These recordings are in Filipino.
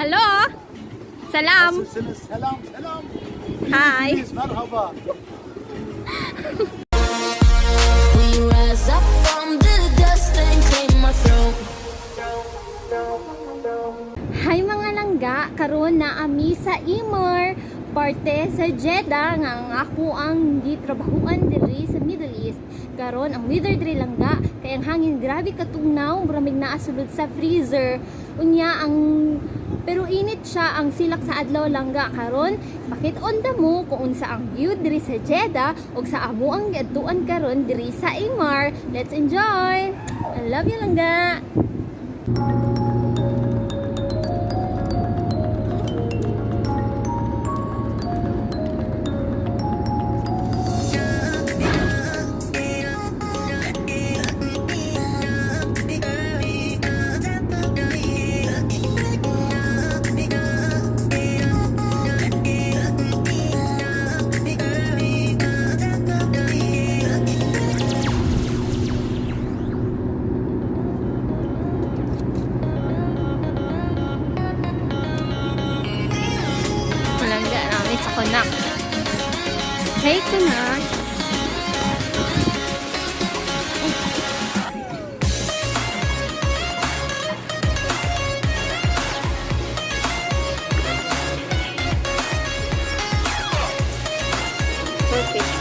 Hello. Salam. Selam. Hi. Merhaba. We rise up from the dust and claim my throne. Hi mga langga, karon na ami sa Imar, parte sa Jeddah nga ang ako ang gitrabahuan diri sa Middle East. Karon ang weather diri langga kay ang hangin grabe katugnaw, maraming naasulod sa freezer. Unya ang pero init siya ang silak sa adlaw langga karon. Pakit-on da mo kung unsa ang view diri sa Jeddah ug sa amo ang giadtuan karon diri sa Imar. Let's enjoy. I love you langga. Malangga namin sa Kunak. Hey, Kunak! Perfect.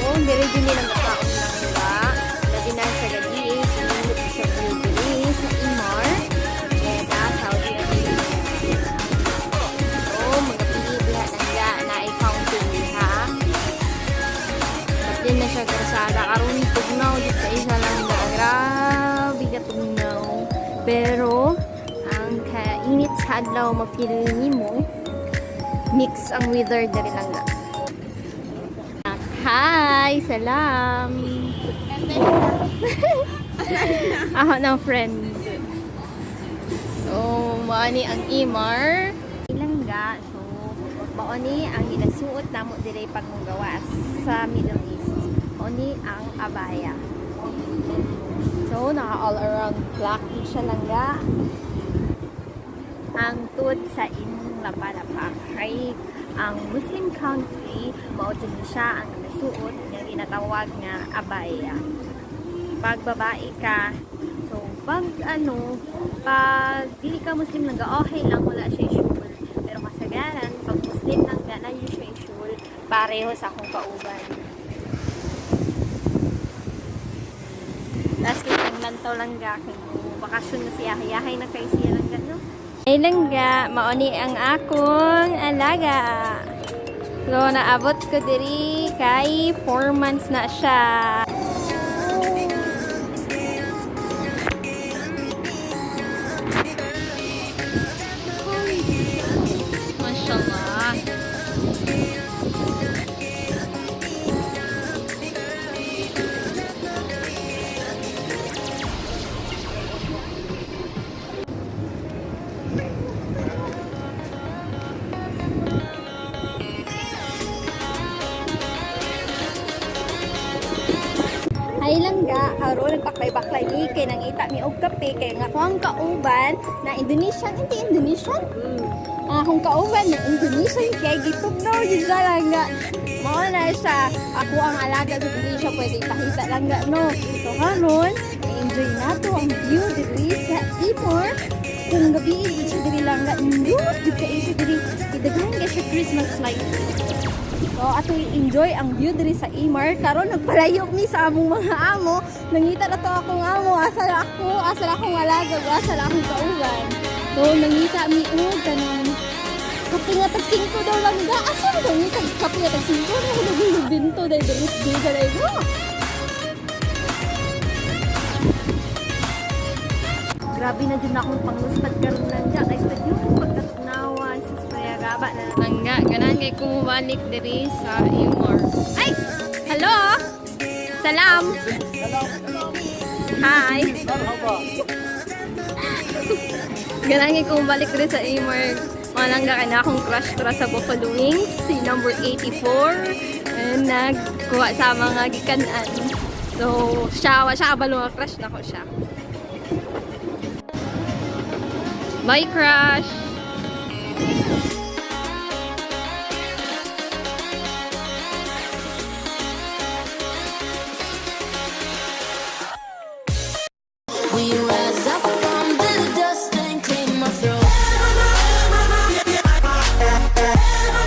Oo, diri-diri lang nakaon lang nila. Labi na sa gabi, sinunod siya diri sa Imar, Jeddah, Saudi Arabia. Oo, mga pilibiha nangga na i-fountain ha. At din na siya karsada. Karoon tugnaw dito sa isa lang na. Grabe ka tugnaw. Pero, ang kainit sa adlaw mapili mo, mix ang weather diri lang na. Hi! Salam! Ako ng friend. So, maani ang Imar. Ilangga. So, maani ang inasuot namo dire pagmunggawas sa Middle East. Maani ang abaya. So, naka all around black siya langga. Ang tut sa inyong lapalapa kay ang Muslim country mao siya ang nasuot nga ginatawag nga abaya. Pag babae ka, so pag dili ka Muslim lang okay lang wala siya shul. Pero kasagaran pag Muslim lang na yun siya shul, pareho sa akong kauban. Tapos kitang lantaw langga kay bakasyon na siya, yahay na kay siya langga no. Ay langga, maoni ang akong alaga. So, naabot ko diri kay 4 months na siya. Mashallah. Ay langga, karon nagbaklay-baklay mi kay nangita mi og kape kay nga akong kauban na Indonesian, hindi Indonesian. Akong kauban na Indonesian kay gitugnaw gyud sa langga. Mao na siya, ako ang alaga sa Indonesia pwede ipakita langga no. So karon, enjoy nato ang view diri sa Imar. Kung gabi isa diri langga, indot gyud kay isa diri. Idaghan kay sa Christmas lights. So, ato enjoy ang view diri sa Imar. Karon nagpalayo mi sa among mga amo. Nangita na to akong amo. Asa akong alaga, asa akong kauban. So, nangita mi ganun. Kape nga tag 5 daw lang ga. Asa mo daw ni kape nga tag 5 na hulog binto dai diri dai mo. Grabe na din akong pangluspad karon lang ga kay sa yung pagkatnawa sa payagaba na langga ganan kay kumubalik diri sa Imar. Ay! Hello! Salam! Hi! Merhaba. Ganan kay kumubalik diri sa Imar. Malangga kay na akong crush sa Buffalo Wings, si number 84. And nagkuha sa mga gikanan. So, siya abalo nga crush na ko siya. Bye, crush!